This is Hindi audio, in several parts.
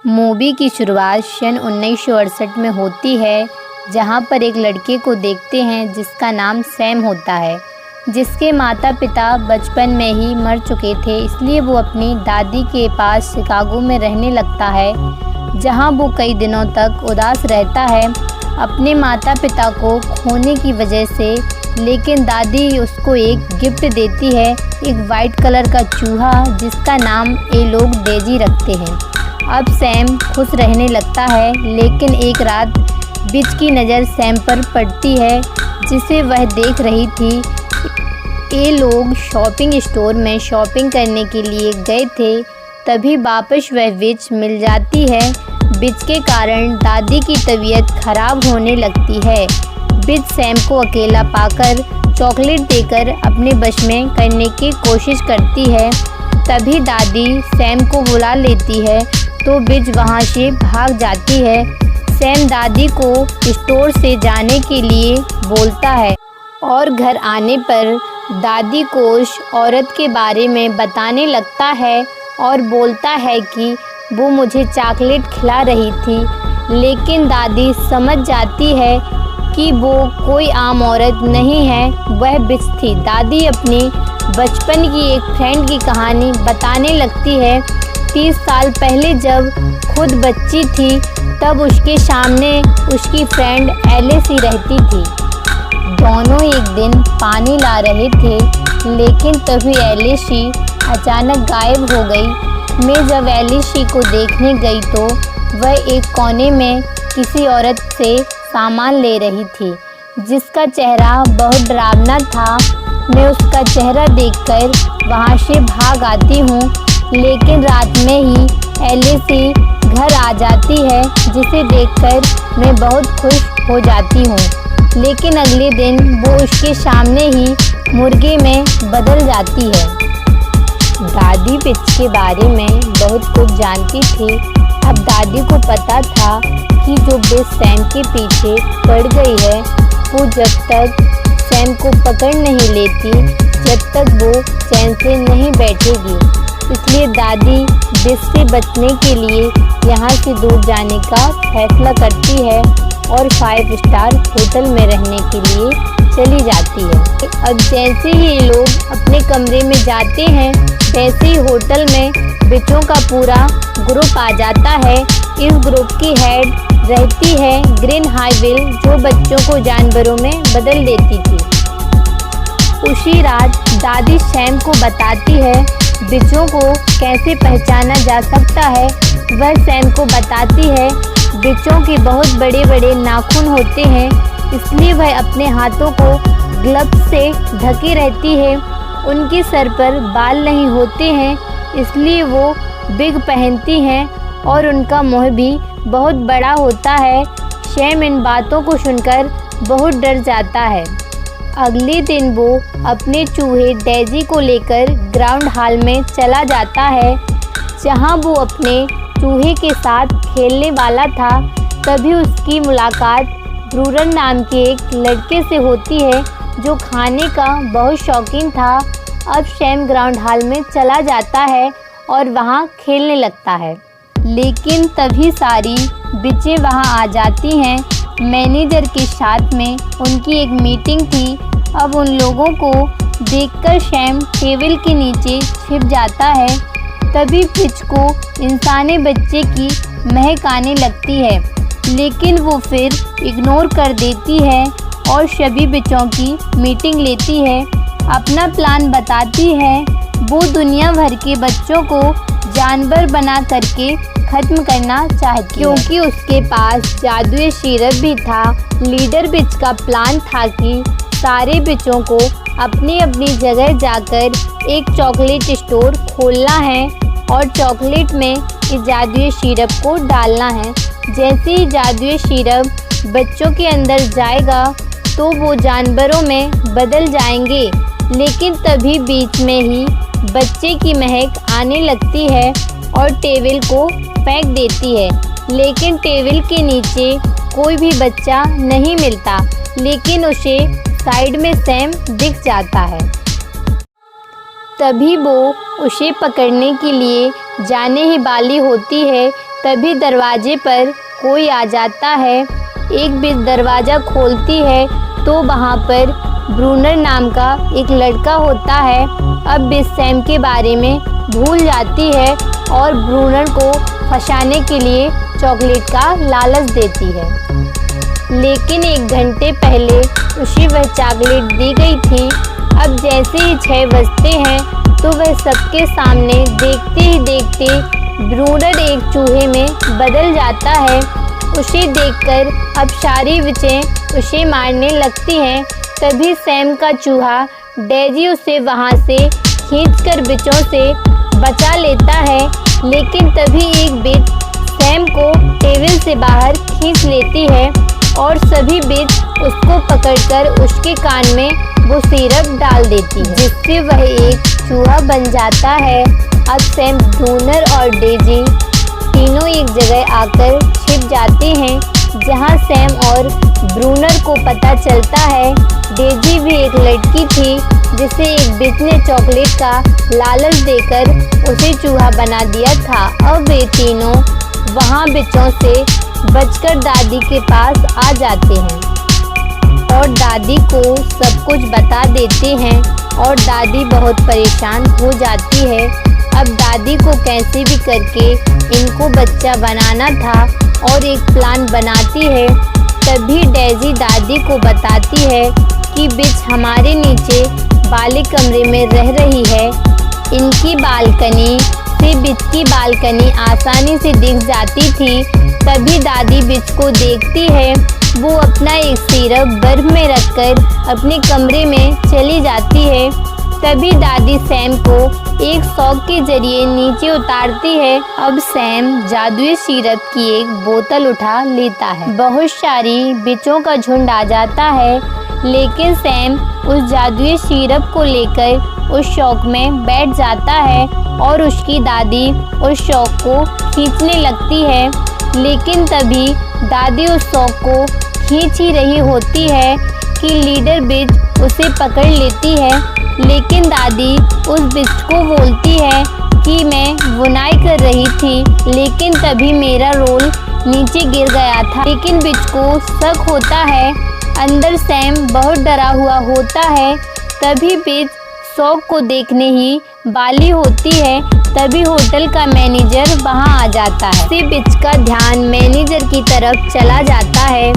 मूवी की शुरुआत सन 1968 में होती है, जहां पर एक लड़के को देखते हैं जिसका नाम सैम होता है, जिसके माता पिता बचपन में ही मर चुके थे। इसलिए वो अपनी दादी के पास शिकागो में रहने लगता है, जहां वो कई दिनों तक उदास रहता है अपने माता पिता को खोने की वजह से। लेकिन दादी उसको एक गिफ्ट देती है, एक वाइट कलर का चूहा जिसका नाम ये लोग डेजी रखते हैं। अब सैम खुश रहने लगता है, लेकिन एक रात बिच की नज़र सैम पर पड़ती है, जिसे वह देख रही थी। ये लोग शॉपिंग स्टोर में शॉपिंग करने के लिए गए थे, तभी वापस वह बिच मिल जाती है। बिच के कारण दादी की तबीयत खराब होने लगती है। बिच सैम को अकेला पाकर चॉकलेट देकर अपने बस में करने की कोशिश करती है। तभी दादी सैम को बुला लेती है, तो बिच वहाँ से भाग जाती है। सैम दादी को स्टोर से जाने के लिए बोलता है और घर आने पर दादी को उस औरत के बारे में बताने लगता है और बोलता है कि वो मुझे चॉकलेट खिला रही थी। लेकिन दादी समझ जाती है कि वो कोई आम औरत नहीं है, वह बिच थी। दादी अपनी बचपन की एक फ्रेंड की कहानी बताने लगती है। 30 साल पहले जब खुद बच्ची थी, तब उसके सामने उसकी फ्रेंड एलिसी रहती थी। दोनों एक दिन पानी ला रहे थे, लेकिन तभी एलिसी अचानक गायब हो गई। मैं जब एलिसी को देखने गई तो वह एक कोने में किसी औरत से सामान ले रही थी, जिसका चेहरा बहुत डरावना था। मैं उसका चेहरा देखकर वहाँ से भाग आती हूँ, लेकिन रात में ही एलिसी घर आ जाती है, जिसे देखकर मैं बहुत खुश हो जाती हूँ। लेकिन अगले दिन वो उसके सामने ही मुर्गे में बदल जाती है। दादी बिच के बारे में बहुत कुछ जानती थी। अब दादी को पता था कि जो बिच सैम के पीछे पड़ गई है, वो जब तक सैम को पकड़ नहीं लेती, जब तक वो चैन से नहीं बैठेगी। इसलिए दादी बिच से बचने के लिए यहाँ से दूर जाने का फैसला करती है और 5 स्टार होटल में रहने के लिए चली जाती है। अब जैसे ही ये लोग अपने कमरे में जाते हैं, वैसे ही होटल में बिचों का पूरा ग्रुप आ जाता है। इस ग्रुप की हेड रहती है ग्रीन हाईविल, जो बच्चों को जानवरों में बदल देती थी। उसी रात दादी सैम को बताती है बिचों को कैसे पहचाना जा सकता है। वह सैम को बताती है बिचों के बहुत बड़े बड़े नाखून होते हैं, इसलिए वह अपने हाथों को ग्लव्स से ढके रहती है। उनके सर पर बाल नहीं होते हैं, इसलिए वो बिग पहनती हैं और उनका मुंह भी बहुत बड़ा होता है। सैम इन बातों को सुनकर बहुत डर जाता है। अगले दिन वो अपने चूहे डेजी को लेकर ग्राउंड हॉल में चला जाता है, जहां वो अपने चूहे के साथ खेलने वाला था। तभी उसकी मुलाकात ब्रूरन नाम के एक लड़के से होती है, जो खाने का बहुत शौकीन था। अब सैम ग्राउंड हॉल में चला जाता है और वहाँ खेलने लगता है, लेकिन तभी सारी बिचें वहाँ आ जाती हैं। मैनेजर के साथ में उनकी एक मीटिंग थी। अब उन लोगों को देखकर सैम टेबल के नीचे छिप जाता है। तभी बिच को इंसानी बच्चे की महक आने लगती है, लेकिन वो फिर इग्नोर कर देती है और सभी बिचों की मीटिंग लेती है। अपना प्लान बताती है। वो दुनिया भर के बच्चों को जानवर बना करके ख़त्म करना चाहती, क्योंकि उसके पास जादुई सिरप भी था। लीडर बिच का प्लान था कि सारे बिचों को अपनी अपनी जगह जाकर एक चॉकलेट स्टोर खोलना है और चॉकलेट में इस जादुई सिरप को डालना है। जैसे ही जादुई सिरप बच्चों के अंदर जाएगा, तो वो जानवरों में बदल जाएंगे। लेकिन तभी बीच में ही बच्चे की महक आने लगती है और टेबल को फेंक देती है। लेकिन टेबल के नीचे कोई भी बच्चा नहीं मिलता, लेकिन उसे साइड में सैम दिख जाता है। तभी वो उसे पकड़ने के लिए जाने ही वाली होती है तभी दरवाजे पर कोई आ जाता है। एक बिच दरवाज़ा खोलती है तो वहाँ पर ब्रूनर नाम का एक लड़का होता है। अब बिच सैम के बारे में भूल जाती है और ब्रूनर को फंसाने के लिए चॉकलेट का लालच देती है, लेकिन 1 घंटे पहले उसे वह चॉकलेट दी गई थी। अब जैसे ही 6 बजते हैं तो वह सबके सामने देखते ही देखते ब्रूनर एक चूहे में बदल जाता है। उसे देखकर अब सारी विचें उसे मारने लगती हैं। तभी सैम का चूहा डेजी उसे वहाँ से खींचकर बिचों से बचा लेता है, लेकिन तभी एक बिच सैम को टेबल से बाहर खींच लेती है और सभी बिच उसको पकड़कर उसके कान में वो सिरप डाल देती है, जिससे वह एक चूहा बन जाता है। अब सैम, ब्रूनर और डेजी तीनों एक जगह आकर छिप जाते हैं, जहां सैम और ब्रूनर को पता चलता है डेजी भी एक लड़की थी जिसे एक बिच ने चॉकलेट का लालच देकर उसे चूहा बना दिया था। अब वे तीनों वहां बिचों से बचकर दादी के पास आ जाते हैं और दादी को सब कुछ बता देते हैं और दादी बहुत परेशान हो जाती है। अब दादी को कैसे भी करके इनको बच्चा बनाना था और एक प्लान बनाती है। तभी डेजी दादी को बताती है कि बिच हमारे नीचे वाले कमरे में रह रही है। इनकी बालकनी से बिच की बालकनी आसानी से दिख जाती थी। तभी दादी बिच को देखती है, वो अपना एक सिरप बर्फ में रखकर अपने कमरे में चली जाती है। तभी दादी सैम को एक शॉक के जरिए नीचे उतारती है। अब सैम जादुई सिरप की एक बोतल उठा लेता है। बहुत सारी बिचों का झुंड आ जाता है, लेकिन सैम उस जादुई सिरप को लेकर उस शॉक में बैठ जाता है और उसकी दादी उस शॉक को खींचने लगती है, लेकिन तभी दादी उस शॉक को खींच ही रही होती है कि लीडर बिच उसे पकड़ लेती है। लेकिन दादी उस बिच को बोलती है कि मैं बुनाई कर रही थी, लेकिन तभी मेरा रोल नीचे गिर गया था। लेकिन बिच को शक होता है। अंदर सैम बहुत डरा हुआ होता है। तभी बिच शॉक को देखने ही वाली होती है। तभी होटल का मैनेजर वहां आ जाता है। इसी बिच का ध्यान मैनेजर की तरफ चला जाता है।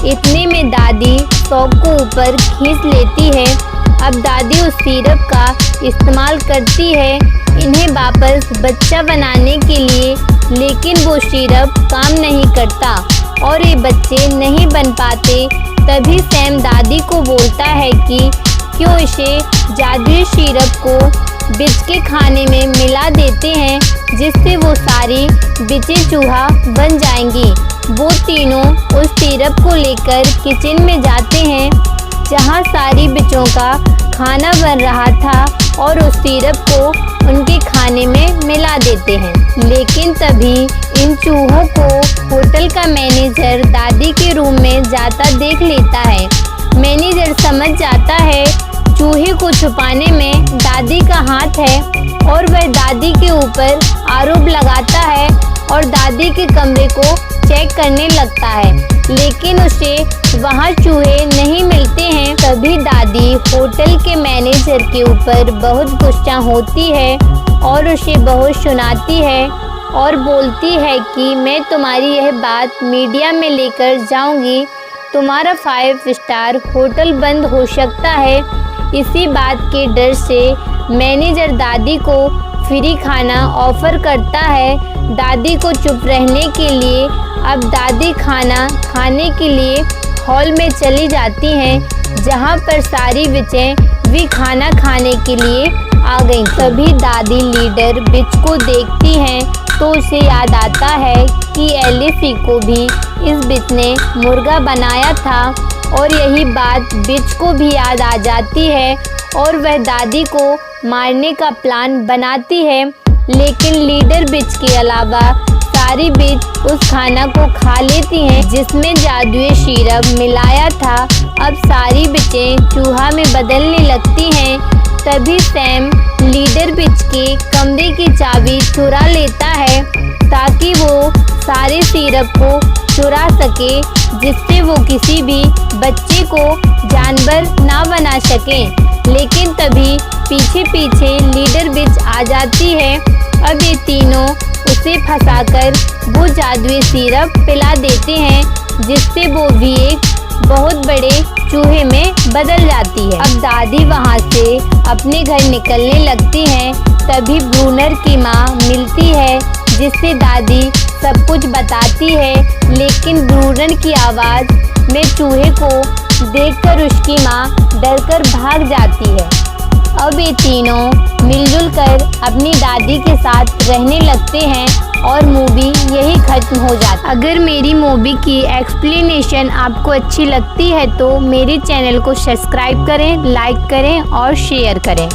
इतने में दादी शॉक को ऊपर खींच लेती है। अब दादी उस सिरप का इस्तेमाल करती है इन्हें वापस बच्चा बनाने के लिए, लेकिन वो सिरप काम नहीं करता और ये बच्चे नहीं बन पाते। तभी सैम दादी को बोलता है कि क्यों इसे जादुई सिरप को बिच के खाने में मिला देते हैं, जिससे वो सारी बिचें चूहा बन जाएंगी। वो तीनों उस सिरप को लेकर किचन में जाते हैं, जहां सारी बिचों का खाना बन रहा था और उस सिरप को उनके खाने में मिला देते हैं। लेकिन तभी इन चूहों को होटल का मैनेजर दादी के रूम में जाता देख लेता है। मैनेजर समझ जाता है चूहे को छुपाने में दादी का हाथ है और वह दादी के ऊपर आरोप लगाता है और दादी के कमरे को चेक करने लगता है, लेकिन उसे वहां चूहे नहीं मिलते हैं। तभी दादी होटल के मैनेजर के ऊपर बहुत गुस्सा होती है और उसे बहुत सुनाती है और बोलती है कि मैं तुम्हारी यह बात मीडिया में लेकर जाऊंगी, तुम्हारा 5 स्टार होटल बंद हो सकता है। इसी बात के डर से मैनेजर दादी को फ्री खाना ऑफर करता है दादी को चुप रहने के लिए। अब दादी खाना खाने के लिए हॉल में चली जाती हैं, जहां पर सारी बिचें भी खाना खाने के लिए आ गई। तभी दादी लीडर बिच को देखती हैं तो उसे याद आता है कि एलिफी को भी इस बिच ने मुर्गा बनाया था और यही बात बिच को भी याद आ जाती है और वह दादी को मारने का प्लान बनाती है। लेकिन लीडर बिच के अलावा सारी बिच उस खाना को खा लेती हैं जिसमें जादुई सिरप मिलाया था। अब सारी बिचें चूहा में बदलने लगती हैं। तभी सैम लीडर बिच के कमरे की चाबी चुरा लेता है ताकि वो सारे सिरप को चुरा सके, जिससे वो किसी भी बच्चे को जानवर ना बना सकें। लेकिन तभी पीछे पीछे लीडर बिच आ जाती है। अब ये तीनों उसे फंसाकर वो जादुई सिरप पिला देते हैं, जिससे वो भी एक बहुत बड़े चूहे में बदल जाती है। अब दादी वहाँ से अपने घर निकलने लगती हैं। तभी ब्रूनर की माँ मिलती है, जिससे दादी सब कुछ बताती है। लेकिन ब्रूनर की आवाज़ में चूहे को देखकर उसकी माँ डरकर भाग जाती है। अब ये तीनों मिलजुल कर अपनी दादी के साथ रहने लगते हैं और मूवी यही खत्म हो जाती है। अगर मेरी मूवी की एक्सप्लेनेशन आपको अच्छी लगती है तो मेरे चैनल को सब्सक्राइब करें, लाइक करें और शेयर करें।